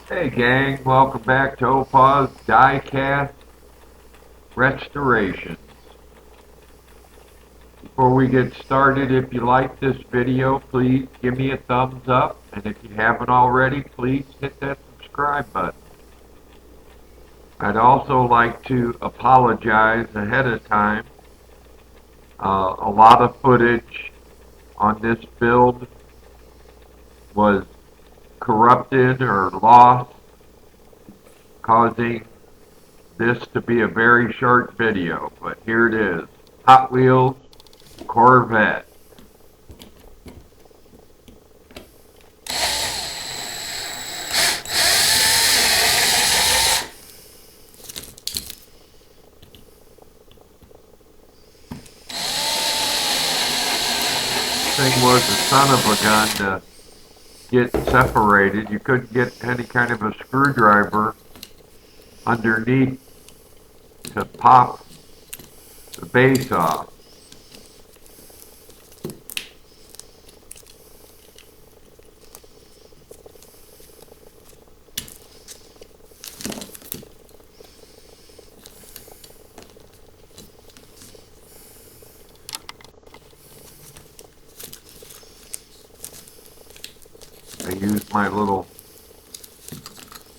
Hey gang, welcome back to Opa's Diecast Restorations. Before we get started, if you like this video, please give me a thumbs up. And if you haven't already, please hit that subscribe button. I'd also like to apologize ahead of time. A lot of footage on this build was corrupted or lost, causing this to be a very short video, but here it is. Hot Wheels Corvette. Thing was a son of a gun to get separated. You couldn't get any kind of a screwdriver underneath to pop the base off. I used my little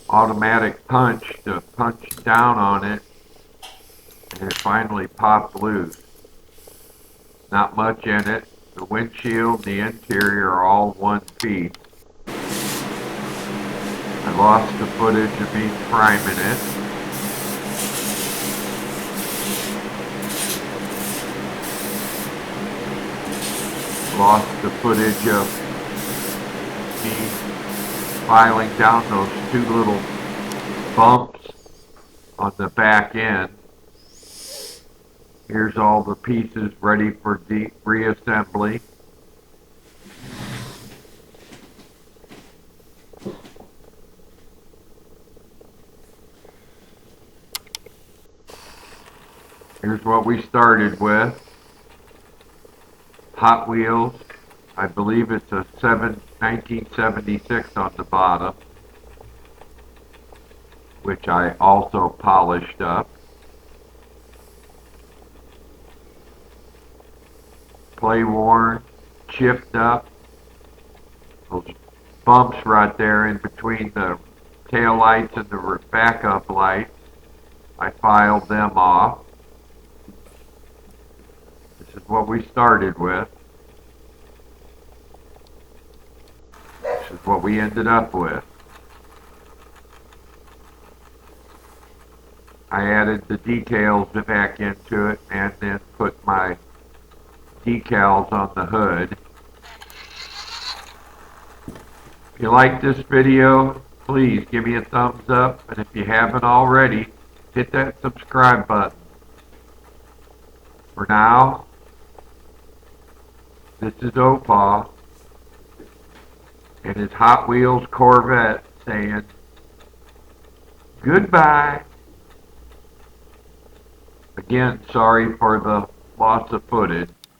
automatic punch to punch down on it, and it finally popped loose. Not much in it. The windshield, the interior are all one piece. I lost the footage of me priming it. Lost the footage of me filing down those two little bumps on the back end. Here's all the pieces ready for reassembly. Here's what we started with. Hot Wheels. I believe it's a 1976 on the bottom, which I also polished up. Play worn, chipped up. Those bumps right there in between the tail lights and the backup lights, I filed them off. This is what we started with. This is what we ended up with. I added the details back into it and then put my decals on the hood. If you like this video, please give me a thumbs up, and if you haven't already, hit that subscribe button. For now, this is Opa and his Hot Wheels Corvette saying goodbye. Again, sorry for the loss of footage.